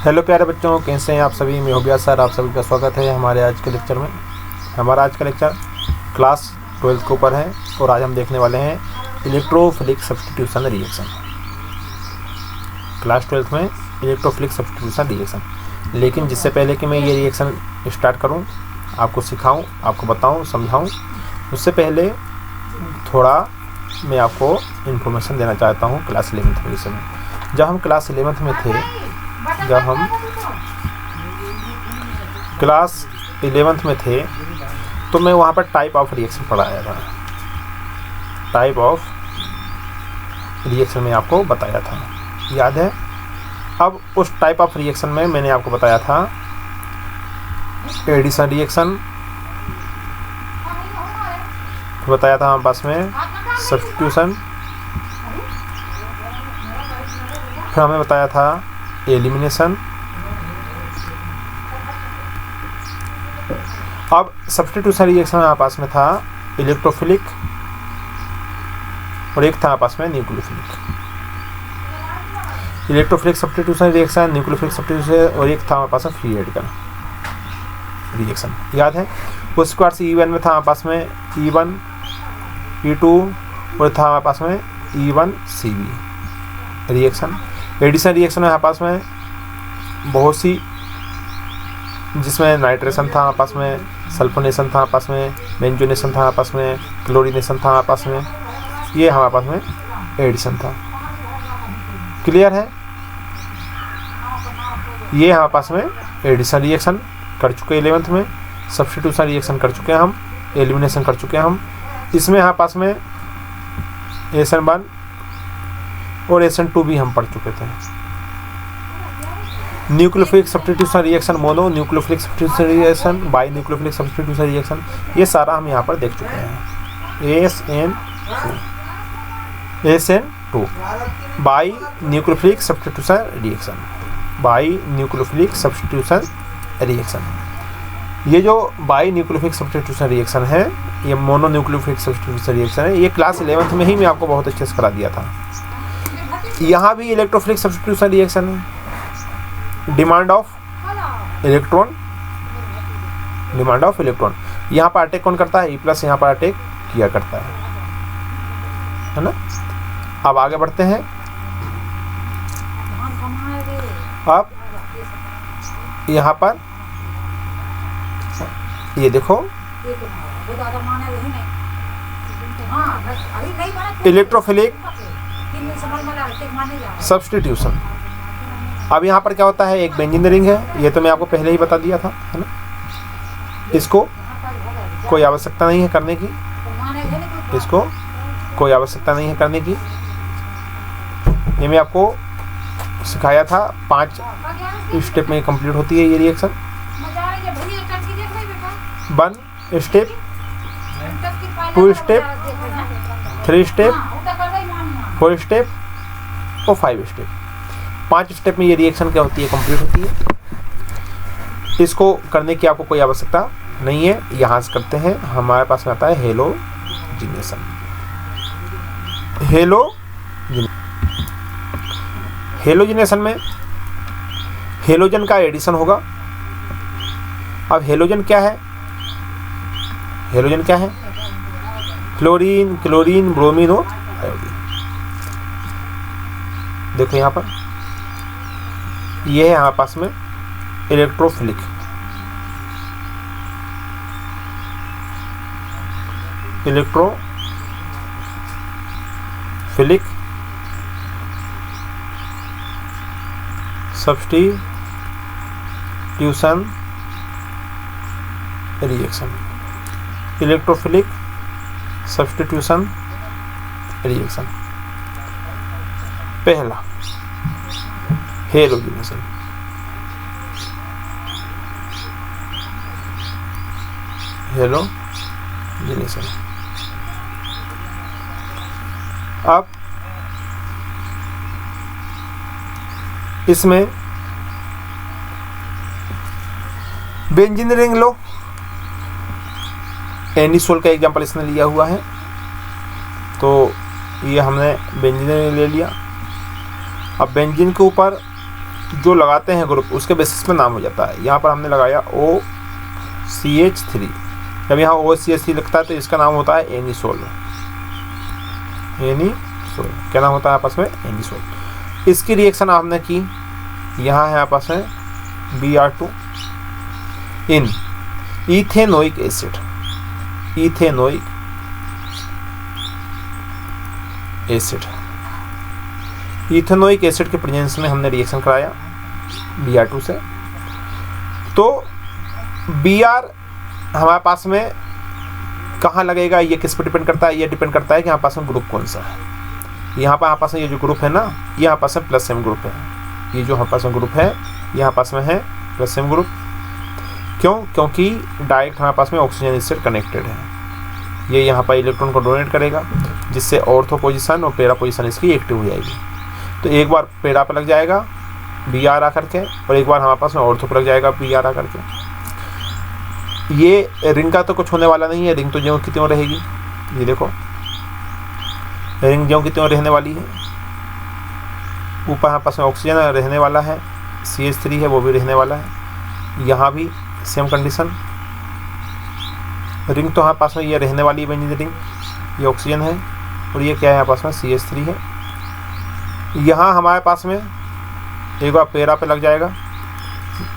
Hello प्यारे बच्चों, कैसे हैं आप सभी। मैं होबिया सर, आप सभी का स्वागत है हमारे आज के लेक्चर में। हमारा आज का लेक्चर क्लास 12 के ऊपर है और आज हम देखने वाले हैं इलेक्ट्रोफिलिक सब्स्टिट्यूशन रिएक्शन। क्लास 12 में इलेक्ट्रोफिलिक सब्स्टिट्यूशन रिएक्शन। लेकिन जिससे पहले कि मैं ये रिएक्शन स्टार्ट करूं, आपको सिखाऊं, आपको बताऊं, समझाऊं, उससे पहले थोड़ा मैं आपको इन्फॉर्मेशन देना चाहता हूं क्लास 11th के विषय में। जब हम क्लास 11th में थे, जब हम क्लास 11th में थे तो मैं वहाँ पर टाइप ऑफ रिएक्शन पढ़ाया था। टाइप ऑफ रिएक्शन में आपको बताया था, याद है। अब उस टाइप ऑफ रिएक्शन में मैंने आपको बताया था एडिशन रिएक्शन, बताया था हमारे पास में सब्स्टिट्यूशन, फिर हमें बताया था एलिमिनेशन। अब सब्स्टिट्यूशन रिएक्शन हमारे पास में था इलेक्ट्रोफिलिक और एक था हमारे पास में nucleophilic. Electrophilic substitution reaction, nucleophilic substitution और एक था हमारे पास में फ्री रेडिकल रिएक्शन, याद है। उसके बाद से E1 में था हमारे पास में E1 E2 और था हमारे पास में E1CB रिएक्शन। एडिशन रिएक्शन है हमारे पास में बहुत सी, जिसमें नाइट्रेशन था हमारे पास में, सल्फोनेशन था हमारे पास में, बेंजोनेशन था हमारे पास में, क्लोरीनेशन था हमारे पास में। ये हमारे पास में एडिशन था। क्लियर है। ये हमारे पास में एडिशन रिएक्शन कर चुके 11th में, सब्स्टिट्यूशन रिएक्शन कर चुके हैं हम, एलिमिनेशन कर चुके हैं हम। इसमें हमारे पास में SN1 और SN2 भी हम पढ़ चुके थे। Nucleophilic substitution reaction, mono nucleophilic substitution reaction, by nucleophilic substitution reaction, ये सारा हम यहाँ पर देख चुके हैं। SN2 by nucleophilic substitution reaction, by nucleophilic substitution reaction. ये जो बाई न्यूक्लियोफिलिक सब्स्टिट्यूशन रिएक्शन है, ये मोनो न्यूक्लियोफिलिक सब्स्टिट्यूशन रिएक्शन है। ये क्लास 11th में ही मैं आपको बहुत अच्छे से करा दिया था। यहाँ भी इलेक्ट्रोफिलिक सब्स्टिट्यूशन रिएक्शन है। Demand of electron, demand of electron. यहाँ पर अटैक कौन करता है? E+ यहाँ पर अटैक किया करता है ना। अब आगे बढ़ते हैं। अब यहाँ पर ये देखो, इलेक्ट्रोफिलिक सब्स्टिट्यूशन। अब यहाँ पर क्या होता है, एक बेंजीन रिंग है, ये तो मैं आपको पहले ही बता दिया था, है ना। इसको कोई आवश्यकता नहीं है करने की, इसको कोई आवश्यकता नहीं है करने की। ये मैं आपको सिखाया था, 5 स्टेप में कंप्लीट होती है ये reaction. 1 step, 2 step, 3 step, 4 step और 5 स्टेप। 5 स्टेप में ये रिएक्शन क्या होती है, कंप्लीट होती है। इसको करने की आपको कोई आवश्यकता नहीं है। यहाँ से करते हैं, हमारे पास में आता है हेलोजिनेशन। हेलोजिनेशन में हेलोजन का एडिशन होगा। अब हेलोजन क्या है? हेलोजन क्या है? क्लोरीन, क्लोरीन, ब्रोमीन और आयोडीन। देखो यहाँ पर ये है हमारे पास में electrophilic, electrophilic substitution reaction, electrophilic substitution reaction. पहला हेलोजिनेशन। हेलोजिनेशन। अब इसमें बेंजीन रिंग लो, एनिसोल का एग्जांपल इसने लिया हुआ है, तो ये हमने बेंजीन ले लिया। अब बेंजीन के ऊपर जो लगाते हैं ग्रुप उसके बेसिस पे नाम हो जाता है। यहाँ पर हमने लगाया OCH3, जब यहाँ OCH3 लिखता है तो इसका नाम होता है एनिसोल। एनिसोल क्या नाम होता है आपस में? एनिसोल। इसकी रिएक्शन आपने की, यहाँ है आपस में Br2 in ethanoic acid, ethanoic acid. Ethanoic acid के प्रेजेंस में हमने रिएक्शन कराया Br2 से। तो Br हमारे पास में कहाँ लगेगा, ये किस पर डिपेंड करता है? ये डिपेंड करता है कि यहाँ पास में ग्रुप कौन सा है। यहाँ पर पास में ये जो ग्रुप है ना, ये यहाँ पास में +M ग्रुप है। ये जो यहाँ पास में ग्रुप है यहाँ पास में है +M ग्रुप। क्यों? क्योंकि डायरेक्ट हमारे पास में ऑक्सीजन इससे कनेक्टेड है। ये यहाँ पर इलेक्ट्रॉन को डोनेट करेगा, जिससे ऑर्थो पोजीशन और पैरा पोजीशन इसकी एक्टिव हो जाएगी। तो एक बार पैरा पर लग जाएगा Br आकर के, और एक बार हमारे पास में ऑर्थो पर लग जाएगा Br आकर के। ये रिंग का तो कुछ होने वाला नहीं है, रिंग तो ज्यों की त्यों रहेगी। ये देखो रिंग ज्यों की त्यों रहने वाली है। ऊपर हमारे पास में ऑक्सीजन रहने वाला है, CH3 है वो भी रहने वाला है। यहाँ भी सेम कंडीशन, रिंग तो हमारे पास में ये रहने वाली है बेंजीन रिंग। ये ऑक्सीजन है और ये क्या है हमारे पास में CH3 है। यहाँ हमारे पास में एक बार पैरा पे लग जाएगा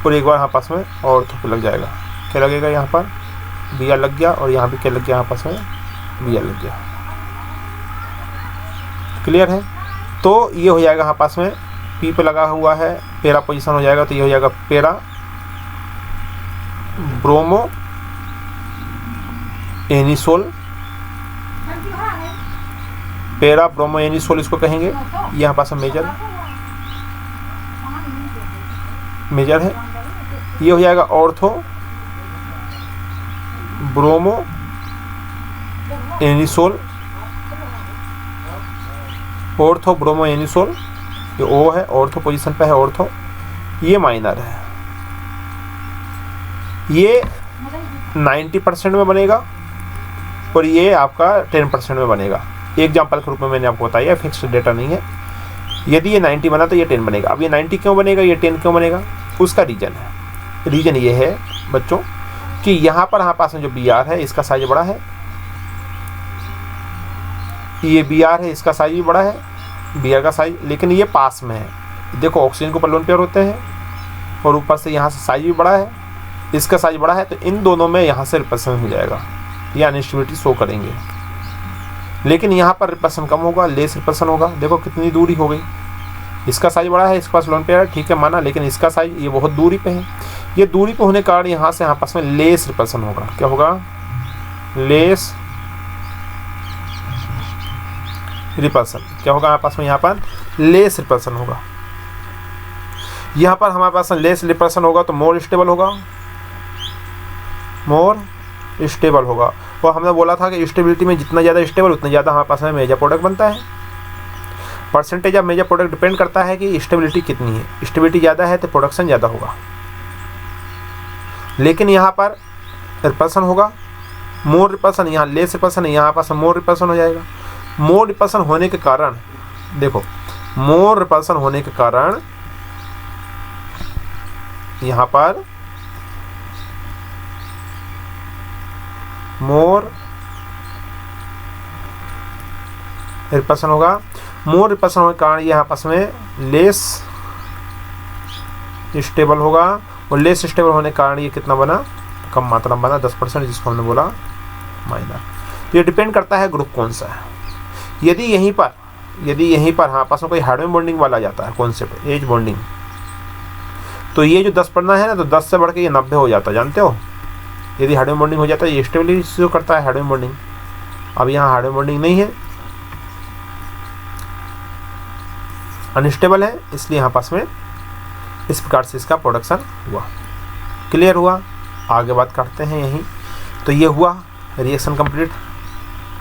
और एक बार हमारे पास में ऑर्थो पे लग जाएगा। क्या लगेगा यहाँ पर? Br लग गया, और यहाँ भी क्या लग गया यहाँ पास में? Br लग गया। क्लियर है? तो ये हो जाएगा हमारे पास में P पे लगा हुआ है, पैरा पोजीशन हो जाएगा। तो ये हो जाएगा para bromo anisole, para bromo anisole इसको कहेंगे। यहाँ पास में मेजर है। ये हो जाएगा ortho bromo anisole, ortho bromo anisole. ये O है, ऑर्थो पोजीशन पे है ऑर्थो। ये माइनर है। ये 90% में बनेगा और ये आपका 10% में बनेगा। एग्जाम्पल के रूप में मैंने आपको बताया, फिक्स्ड डेटा नहीं है। यदि ये 90 बना तो ये 10 बनेगा। अब ये 90 क्यों बनेगा, ये 10 क्यों बनेगा? उसका रीज़न है। रीज़न ये है बच्चों कि यहाँ पर हमारे पास में जो Br है इसका साइज बड़ा है, ये Br है इसका साइज भी बड़ा है, Br का साइज, लेकिन ये पास में है। देखो ऑक्सीजन के ऊपर लोन पेयर होते हैं और ऊपर से यहाँ से साइज भी बड़ा है, इसका साइज बड़ा है। तो इन दोनों में यहाँ से रिपल्सन हो जाएगा, ये अनस्टेबिलिटी शो करेंगे। लेकिन यहाँ पर रिपल्सन कम होगा, लेस रिपल्सन होगा। देखो कितनी दूरी हो गई, इसका साइज बड़ा है, इसके पास लोन पेयर है, ठीक है माना, लेकिन इसका साइज ये बहुत दूरी पे है। ये दूरी पे होने के कारण यहाँ से यहाँ पास में लेस रिपल्सन होगा। क्या होगा? Less repulsion. क्या होगा हमारे पास में? यहाँ पर लेस रिपल्सन होगा। यहाँ पर हमारे पास लेस रिपल्सन होगा तो मोर स्टेबल होगा, मोर स्टेबल होगा। और हमने बोला था कि स्टेबिलिटी में जितना ज़्यादा स्टेबल उतना ज़्यादा हमारे पास में मेजर प्रोडक्ट बनता है। Percentage of major product depend करता है कि स्टेबिलिटी कितनी है। स्टेबिलिटी ज़्यादा है तो प्रोडक्शन ज़्यादा होगा। लेकिन यहाँ पर रिपल्सन होगा, मोर रिपल्सन, यहाँ लेस रिपल्सन है, यहाँ पास मोर रिपल्सन हो जाएगा। मोर रिपल्सन होने के कारण, देखो मोर रिपल्सन होने के कारण यहाँ पर मोर रिपल्सन होगा। मोर रिपल्सन होने के कारण यहाँ पास में लेस स्टेबल होगा, और लेस स्टेबल होने के कारण ये कितना बना? कम मात्रा में बना, 10%, जिसको हमने बोला माइनर। ये डिपेंड करता है ग्रुप कौन सा है। यदि यहीं पर हाँ पास में कोई हाइड्रोजन बॉन्डिंग वाला जाता है कॉन्सेप्ट, एज बॉन्डिंग, तो ये जो 10 पढ़ना है ना, तो 10 से बढ़ के ये 90 हो जाता है, जानते हो। यदि हाइड्रोजन बॉन्डिंग हो जाता है, ये स्टेबिलिटी शो करता है हाइड्रोजन बॉन्डिंग। अब यहाँ हाइड्रोजन बॉन्डिंग नहीं है, अनस्टेबल है, इसलिए यहाँ पास में इस प्रकार से इसका प्रोडक्शन हुआ। क्लियर हुआ? आगे बात करते हैं यहीं। तो ये हुआ रिएक्शन कंप्लीट,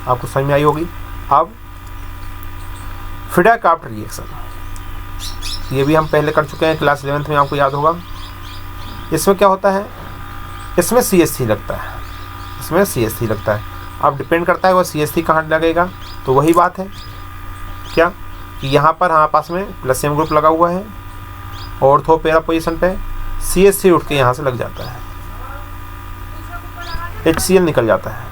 आपको समझ में आई होगी। अब फिडाक्राफ्ट रिएक्शन, ये भी हम पहले कर चुके हैं क्लास 11th में, आपको याद होगा। इसमें क्या होता है? इसमें CH3 लगता है, इसमें CH3 लगता है। अब डिपेंड करता है वो CH3 कहाँ लगेगा। तो वही बात है क्या कि यहाँ पर हमारे पास में +M ग्रुप लगा हुआ है ऑर्थो पैरा पोजीशन पे CH3 उठ के यहाँ से लग जाता है, HCl निकल जाता है,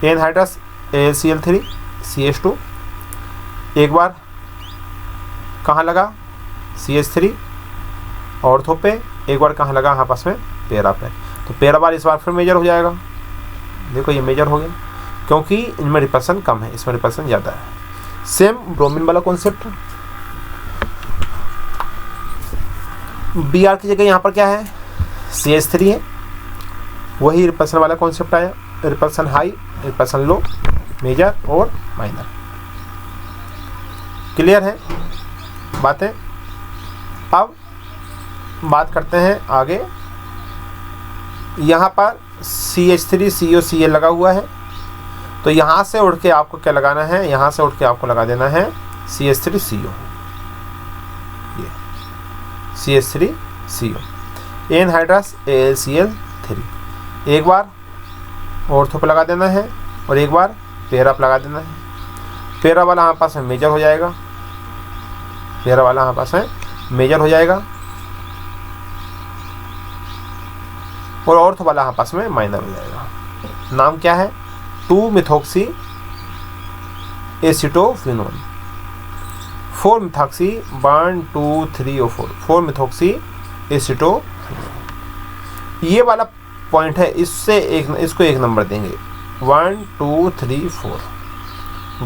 एनहाइड्रस AlCl3 CH2 एक बार कहाँ लगा CH3 ऑर्थो पे, एक बार कहाँ लगा यहाँ पास में पैरा पे, तो पैरा बार इस बार फिर मेजर हो जाएगा। देखो ये मेजर हो गया क्योंकि इनमें रिपल्सन कम है, इसमें रिपल्सन ज़्यादा है। सेम ब्रोमीन वाला कॉन्सेप्ट, Br की जगह यहाँ पर क्या है CH3 है, वही रिपल्सन वाला कॉन्सेप्ट आया, रिपल्सन हाई, रिपल्सन लो, मेजर और माइनर। क्लियर है बातें। अब बात करते हैं आगे। यहाँ पर CH3 COCl लगा हुआ है, तो यहाँ से उड़ के आपको क्या लगाना है, यहाँ से उड़ के आपको लगा देना है CH3 CO, ये CH3 CO, एनहाइड्रस AlCl3 एक बार ऑर्थो पे लगा देना है और एक बार पैरा पे लगा देना है। पैरा वाला यहाँ पास में मेजर हो जाएगा, पैरा वाला यहाँ पास में मेजर हो जाएगा और ऑर्थो वाला यहाँ पास में माइनर हो जाएगा। नाम क्या है 2-मिथॉक्सी एसिटोफिनोन, 4-मिथॉक्सी 1 2 3 और 4-मिथॉक्सी एसिटोफिनोन। ये वाला पॉइंट है, इससे इसको एक नंबर देंगे 1 2 3 4,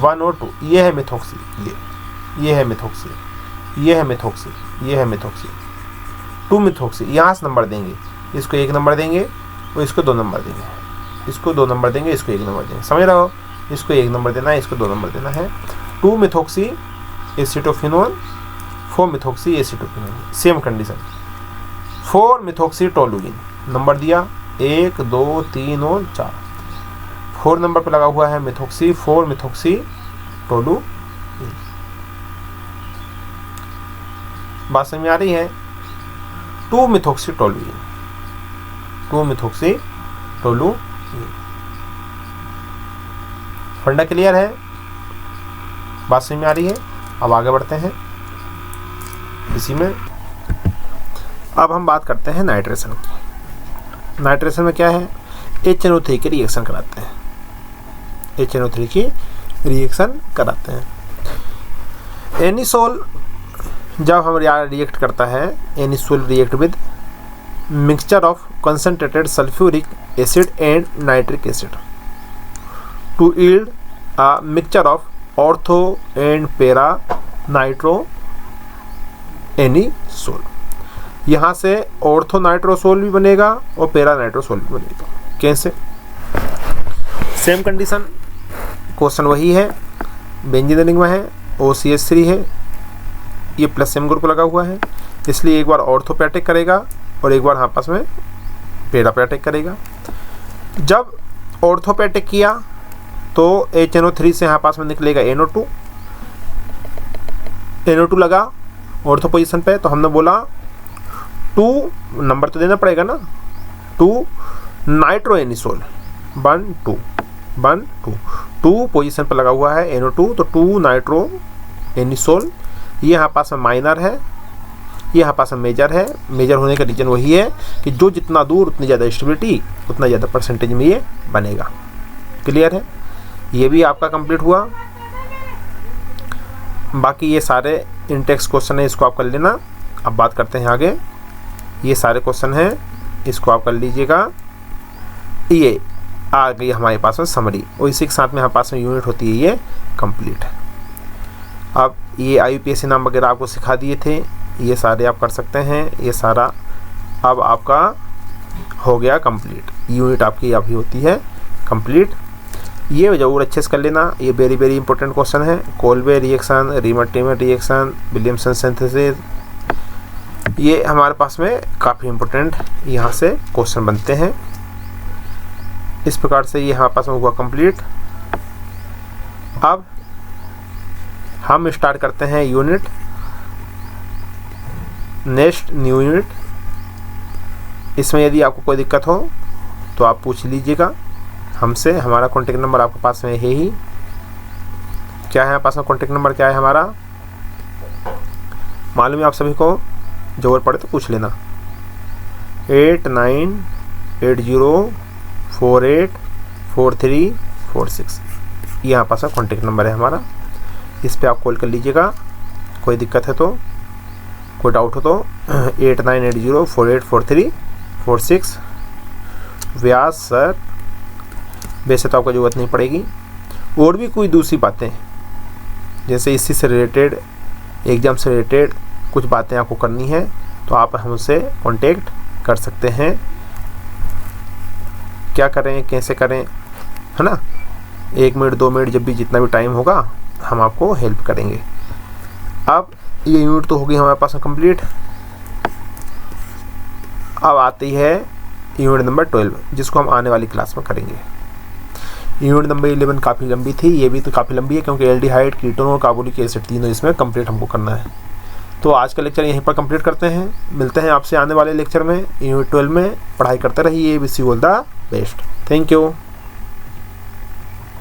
1 और 2, ये है मिथॉक्सी, ये है मिथॉक्सी, ये है मिथॉक्सी, ये है मिथॉक्सी, 2-मिथॉक्सी, यहाँ से नंबर देंगे, इसको 1 नंबर देंगे और इसको 2 नंबर देंगे, इसको 2 नंबर देंगे, इसको 1 नंबर देंगे, समझ रहे हो। इसको 1 नंबर देना है, इसको 2 नंबर देना है। Two methoxy acetophenone, four methoxy acetophenone, same condition. Four methoxy toluene number दिया 1 2 3 और 4, 4 नंबर पर लगा हुआ है मिथॉक्सी, 4-मिथॉक्सी टोलुइन। बात समझ में आ रही है। 2-मिथॉक्सी टोलुइन, 2-मिथॉक्सी टोलुइन। फंडा क्लियर है, बात समझ में आ रही है। अब आगे बढ़ते हैं इसी में। अब हम बात करते हैं नाइट्रेशन की। नाइट्रेशन में क्या है, HNO3 की रिएक्शन कराते हैं, HNO3 की रिएक्शन कराते हैं। एनिसोल जब हम रिएक्ट करता है, anisole react with mixture of concentrated sulphuric acid and nitric acid to yield a mixture of ortho and para nitro anisole. यहाँ से ऑर्थो नाइट्रोसोल भी बनेगा और पैरा नाइट्रोसोल भी बनेगा। कैसे, सेम कंडीशन, क्वेश्चन वही है, बेंजीन रिंग में है, OCH3 है, ये प्लस सेम ग्रुप लगा हुआ है, इसलिए एक बार ऑर्थो पे अटैक करेगा और एक बार आपस में पैरा पे अटैक करेगा। जब ऑर्थो पे अटैक किया तो HNO3 से यहाँ पास में निकलेगा NO2, NO2 लगा ऑर्थो पोजीशन पे, तो हमने बोला 2 नंबर तो देना पड़ेगा ना, 2 नाइट्रो एनिसोल 1 2 1 2 2 पोजीशन पर लगा हुआ है NO2, तो 2 नाइट्रो एनिसोल। ये यहाँ पास में माइनर है, ये यहाँ पास में मेजर है। मेजर होने का रीजन वही है कि जो जितना दूर उतनी ज़्यादा स्टेबिलिटी, उतना ज़्यादा परसेंटेज में ये बनेगा। क्लियर है, ये भी आपका कंप्लीट हुआ। बाकी ये सारे इंटेक्स क्वेश्चन है, इसको आप कर लेना। अब बात करते हैं आगे, ये सारे क्वेश्चन हैं, इसको आप कर लीजिएगा। ये आ गई हमारे पास में समरी, और इसी के साथ में हमारे पास में यूनिट होती है ये कंप्लीट। अब ये IUPAC नाम वगैरह आपको सिखा दिए थे, ये सारे आप कर सकते हैं। ये सारा अब आपका हो गया कंप्लीट, यूनिट आपकी अभी होती है कंप्लीट। ये ज़रूर अच्छे से कर लेना, ये वेरी वेरी इंपॉर्टेंट क्वेश्चन है। Kolbe reaction, Reimer Tiemann reaction, Williamson synthesis, ये हमारे पास में काफ़ी इंपॉर्टेंट यहाँ से क्वेश्चन बनते हैं। इस प्रकार से ये हमारे पास में हुआ कंप्लीट। अब हम स्टार्ट करते हैं यूनिट, नेक्स्ट न्यू यूनिट। इसमें यदि आपको कोई दिक्कत हो तो आप पूछ लीजिएगा हमसे। हमारा कॉन्टेक्ट नंबर आपके पास में है ही। क्या है पास में कॉन्टेक्ट नंबर, क्या है हमारा, मालूम है आप सभी को, जरूरत पड़े तो पूछ लेना। 8980484346 ये यहाँ पास कॉन्टेक्ट नंबर है हमारा, इस पे आप कॉल कर लीजिएगा। कोई दिक्कत है तो, कोई डाउट हो तो 8980484346। व्यास सर, वैसे तो आपको ज़रूरत नहीं पड़ेगी। और भी कोई दूसरी बातें जैसे इसी से रिलेटेड, एग्ज़ाम से रिलेटेड कुछ बातें आपको करनी है तो आप हमसे कांटेक्ट कर सकते हैं। क्या करें, कैसे करें, है ना, 1 मिनट 2 मिनट जब भी जितना भी टाइम होगा हम आपको हेल्प करेंगे। अब ये यूनिट तो होगी हमारे पास कंप्लीट। अब आती है यूनिट नंबर 12 जिसको हम आने वाली क्लास में करेंगे। यूनिट नंबर 11 काफ़ी लंबी थी, ये भी तो काफ़ी लंबी है क्योंकि एल्डिहाइड, कीटोन और कार्बोनिक एसिड तीनों इसमें कंप्लीट हमको करना है। तो आज का लेक्चर यहीं पर कंप्लीट करते हैं। मिलते हैं आपसे आने वाले लेक्चर में यूनिट 12 में। पढ़ाई करते रहिए। Wish you all the best. Thank you.